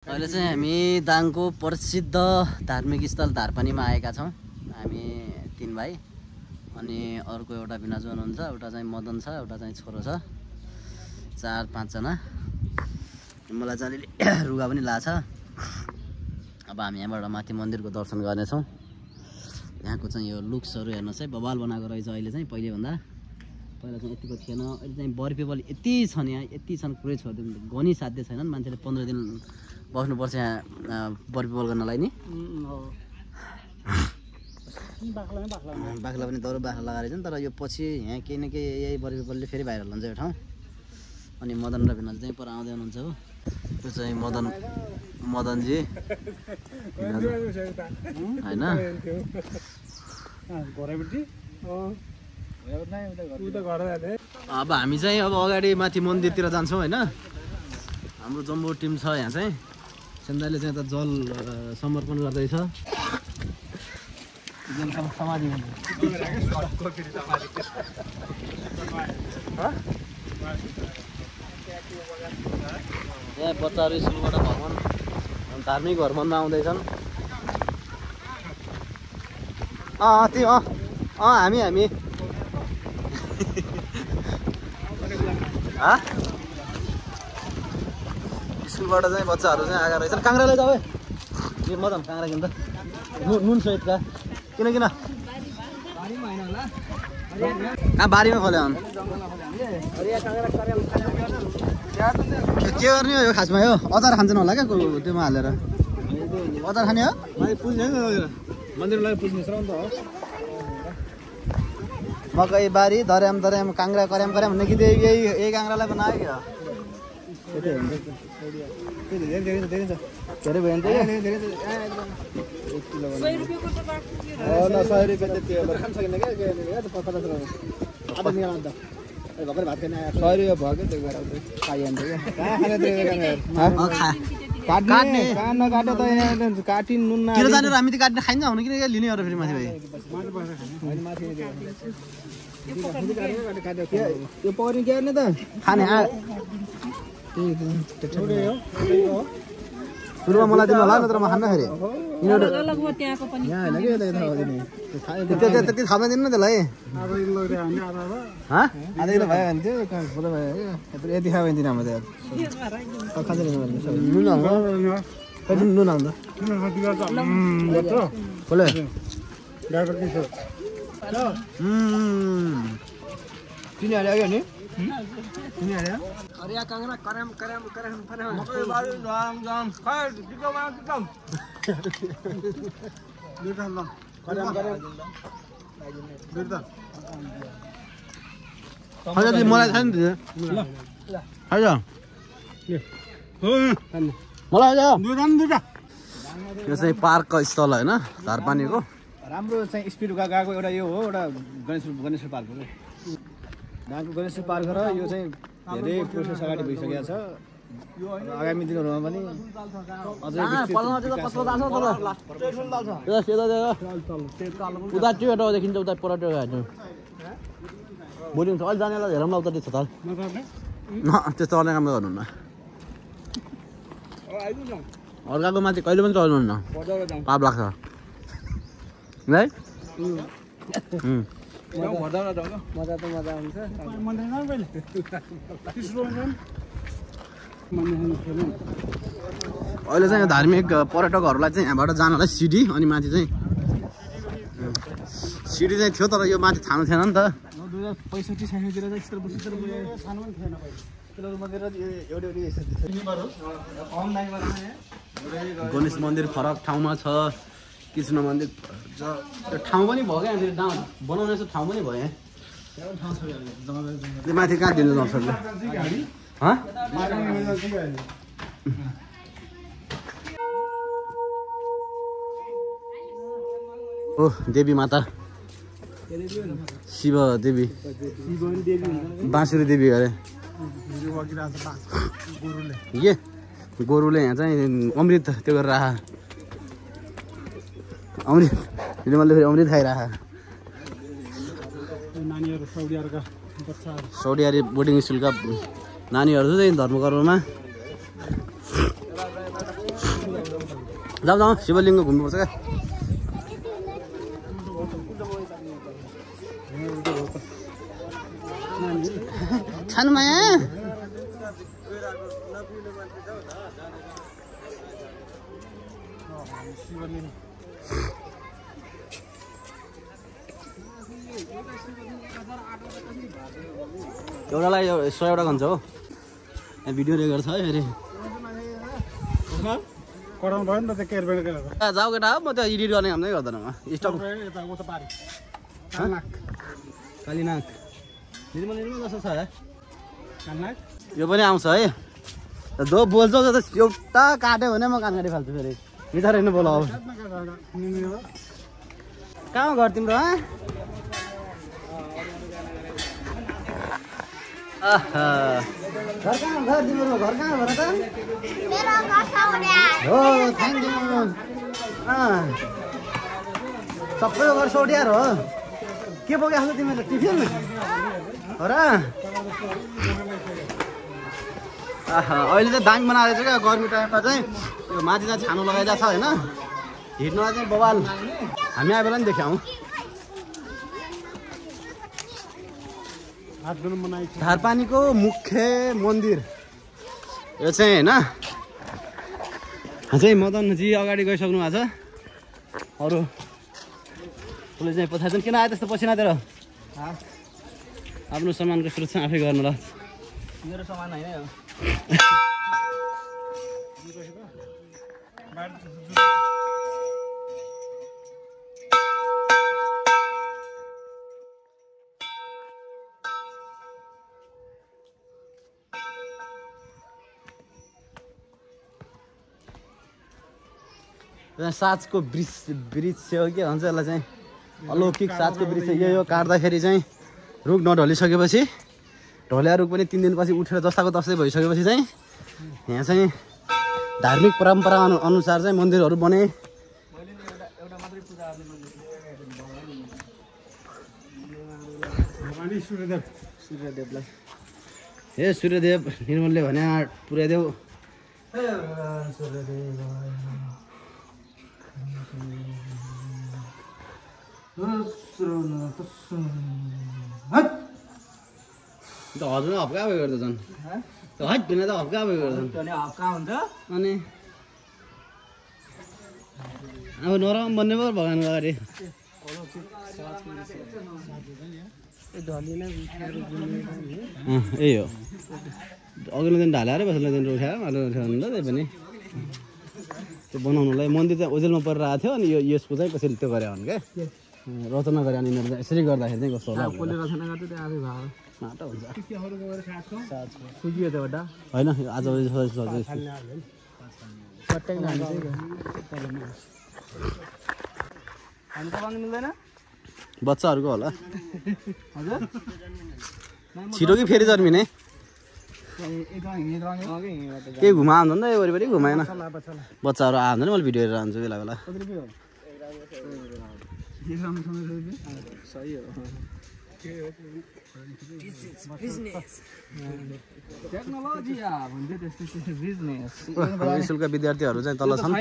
अहिले चाहिँ हामी दाङको प्रसिद्ध धार्मिक स्थल धारपानीमा आएका छौँ। हामी 3 भाइ अनि अर्को एउटा बिनाजु हुनुहुन्छ, एउटा चाहिँ मदन छ, एउटा चाहिँ छोरो छ, 4-5 जना। मलाई चाहिँ अलि रुगा पनि लाछ। अब हामी यहाँबाट माथि मन्दिरको दर्शन गर्नेछौँ। यहाँको चाहिँ यो लुक्सहरू हेर्नुहोस् है, बवाल बनाएको रहेछ। अहिले चाहिँ पहिलेभन्दा पहिला चाहिँ यतिको थिएन। अहिले चाहिँ बडी पिपल यति छन्, यहाँ यति छन्, पुरै छोडिदिनु गनी साध्य छैनन्। मान्छेले 15 दिन बस्नुपर्छ यहाँ बडी पिपल गर्नलाई नि। बाख्ला पनि दरु बाख्ला लगाएर छन्, तर यो पछि यहाँ केही न केही यही बडी पिपलले फेरि भाइरल हुन्छ यो ठाउँ। अनि मदन र भिनाजु चाहिँ पर आउँदै हुनुहुन्छ हो। यो चाहिँ मदनजी होइन। अब हामी चाहिँ अब अगाडि माथि मन्दिरतिर जान्छौँ होइन। हाम्रो जम्बो टिम छ यहाँ चाहिँ। सेन्दाले चाहिँ त जल समर्पण गर्दैछ। यहाँ बच्चाहरू स्कुलबाट भ्रमण धार्मिक भ्रमणमा आउँदैछन्। हामी स्कुलबाट चाहिँ बच्चाहरू चाहिँ आएका रहेछन्। काँक्रालाई जाऊ है मदन, काँक्रा किन त नुन सहितका किन कहाँ बारीमा खोल्यो भने के गर्ने हो यो खासमा? यो अचार खान्छन् होला क्या त्योमा हालेर। अचार खाने हो मन्दिरलाई पुज्ने श्रम त हो। मकै बारी दर्याम काँक्रा कर्याम भन्ने कि यही काँक्रालाई बनायो क्या? धेरै भयो नि त। 1 किलो 100 रुपियाँ त्यति हो। खान सकिन्न क्या 50 रुपियाँ भर्खर भात खाने 100 रुपियाँ भयो क्या। त्यो गएर खाइहाल्छ क्या। कहाँ खाने काट्ने कहाँ नकाट्यो त यहाँ काटी नुन किन जानेर हामी त काट्ने खाइन्छ हुनु किन लिने अरू फेरि माथि भाइ यो पकड्ने के गर्ने त खाने सुरुमा मलाई दिनु होला नत्र म खान्न फेरि। त्यति थाहा दिनु न त्यसलाई। आधा किलो भयो भने चाहिँ पुरा भयो यति खायो भने दिनु हाम्रो नुन हाल्नु चिनी हाल्यो अघि नि हरिया काँक्रा कर्याम मलाई थाहा नि यो चाहिँ पार्क स्थल होइन धारपानीको। राम्रो चाहिँ स्पिड गएको एउटा यो हो, एउटा गणेश पार्क हो। दाङको गणेश पार्क र यो चाहिँ धेरै प्रोसेस अगाडि भइसकेको छ। आगामी दिनहरूमा पनि अझै उता त्यो एउटा देखिन्छ, उता पर त्यो बोलिङ छ। अहिले जानेलाई हेरौँ न उता त्यो छ त त्यस्तो अर्को काम गर्नुहुन्न। अर्काको माथि कहिले पनि चल्नुहुन्न, पाप लाग्छ है। मजा त मजा हुन्छ। अहिले चाहिँ धार्मिक पर्यटकहरूलाई चाहिँ यहाँबाट जानलाई सिडी अनि माथि चाहिँ सिडी चाहिँ थियो, तर यो माथि छानु थिएन नि त। 2065-66 गणेश मन्दिर फरक ठाउँमा छ। कृष्ण मन्दिर त्यो ठाउँ पनि भयो क्या, यहाँनिर बनाउने चाहिँ ठाउँ पनि भयो। त्यो माथि कहाँ दिनु जाउँछ ओ देवी माता शिव देवी बाँसुरी देवी अरे। के गोरुले यहाँ चाहिँ अमृत त्यो गरेर राख अमृत फेरि अमृत खाइराख। साउदी अरब बोर्डिङ स्कुलका नानीहरू चाहिँ धर्मकर्ममा जाऊ जाऊ शिवलिङ्ग घुम्नुपर्छ क्या छानुमाया एउटालाई 100 खान्छ हो यहाँ भिडियो रेकर्ड छ है फेरि कराउनु भयो नि त त्यो केयर जाऊ केटा हो म त्यो एडिट गर्ने काम नै गर्दैन म स्टप कालीनाग निर्मल जस्तो छ है कालीनाग यो पनि आउँछ है जो बोल्छौ एउटा काट्यो भने म कान काटिफाल्छु फेरि बिचार हेर्नु बोल अब कहाँ घर तिम्रो घर कहाँ घर तिम्रो घर कहाँ भन त हो थ्याङ्क यू सबैको घर सोडियार हो के बोकेको छ तिमीले टिफिन हो र अहिले चाहिँ दाङ बनाएर चाहिँ क्या गर्मी टाइममा चाहिँ यो माथि चाहिँ छानो लगाइदिएको छ होइन हिँड्नलाई चाहिँ बवाल हामी आए बेला नि देख्यौँ धारपानीको मुख्य मन्दिर यो चाहिँ होइन चाहिँ मदनजी अगाडि गइसक्नु भएको छ अरू उसले चाहिँ पछाडि चाहिँ किन आयो त्यस्तो पसिना तेरो आफ्नो सामानको सुरक्षा आफै गर्नु ल मेरो सामान होइन हो साँचको वृक्ष हो के भन्छ यसलाई चाहिँ अलौकिक साँचको वृक्ष यही हो काट्दाखेरि चाहिँ रुख नढलिसकेपछि ढल्या रुख पनि 3 दिनपछि उठेर जस्ताको तस्तै भइसकेपछि चाहिँ यहाँ चाहिँ धार्मिक परम्परा अनुसार चाहिँ मन्दिरहरू बने हे सूर्यदेव निर्मलले भने पुर्याइदेऊ हजुर हप्का भयो गर्दा झन् हट भने त हप्का भयो गर्दा हप्का हुन्छ अनि अब नरम बन्ने भयो भगवान्को अगाडि यही हो अघिल्लो दिन ढालेर पछिल्लो दिन उठाएर मात्र उठाउनु त त्यही पनि त्यो बनाउनुलाई मन्दिर चाहिँ ओजेलमा परेर आएको थियो अनि यसको चाहिँ पछि त्यो गरे भने क्या रचना गरे अनि यिनीहरू यसरी गर्दाखेरि चाहिँ कस्तो होला माटो हुन्छ होइन आज मिल्दैन बच्चाहरूको होला छिटो कि फेरि जन्मिने केही घुमा आउँछ नि त यो वरिपरि घुमाएन बच्चाहरू आउँछ नि मैले भिडियो हेरेर आउँछु बेला बेला स्कुलका विद्यार्थीहरू चाहिँ तल छन्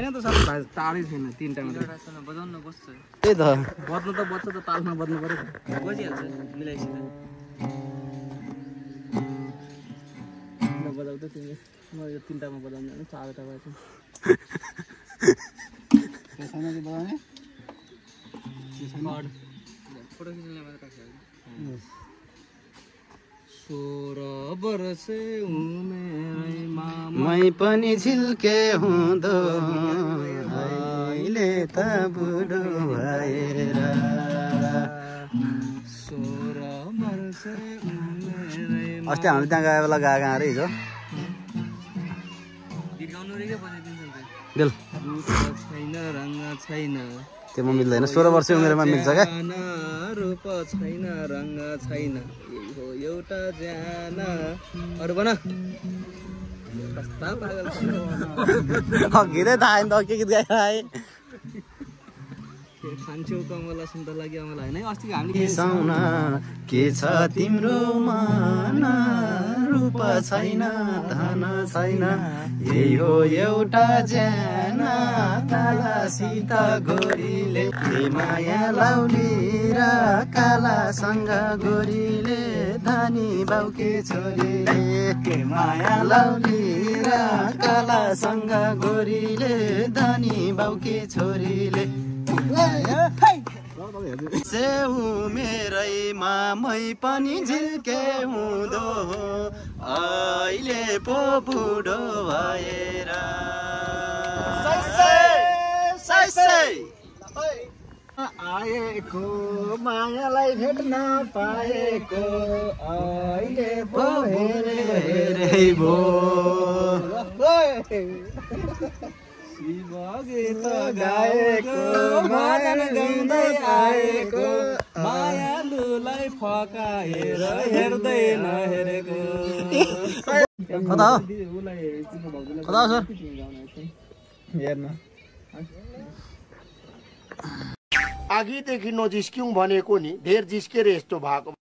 त्यही त बज्नु त बज्छ त तालमा बज्नु पर्यो बजिहाल्छ मिलाइसित बजाउँदा तिमीले म यो 3टामा बजाउँदैन 4वटा भएछ बजाउने फोटो खिच्ने मात्र राख्छ 16 वर्ष उमेरमा मै पनि झिल्के हुँदो अहिले त बुढो भएर 16 वर्ष उमेरमा अस्ति हामी त्यहाँ गए बेला गएको अरे हिजो गीत गाउनु रे के बजाइदिन्छ बेल छैन रंग छैन त्यो म मिल्दैन 16 वर्ष उमेरमा मिल्छ क्या रूप छैन रंग छैन यही हो एउटा ज्यान अरु बना कस्ता पागल गीतै थाहा नि त के गीत गाए खान्छौ कमला सुन्दर लाग्यो मलाई हैन अस्ति हामीले साउन के छ तिम्रो मन रूप छैन धन छैन यही हो एउटा ज्यान काला सीता गोरीले माया लाउली र कालासँग गोरीले धनी बाउकी छोरीले माया लाउली र कालासँग गोरीले धनी बाउकी छोरीले सेउ मेरैमा मै पनि झिल्के हुँदो अहिले पो बुढो भएर आएको मायालाई भेट्न पाएको अहिले पो हेरे भो शिव गीत गाएको मगन गाउँदै आएको मायालुलाई फकाएर हेर्दै नहेरेको कता हो सर हेर्न अघिदेखि नजिस्क्यौँ भनेको नि धेर जिस्केर यस्तो भएको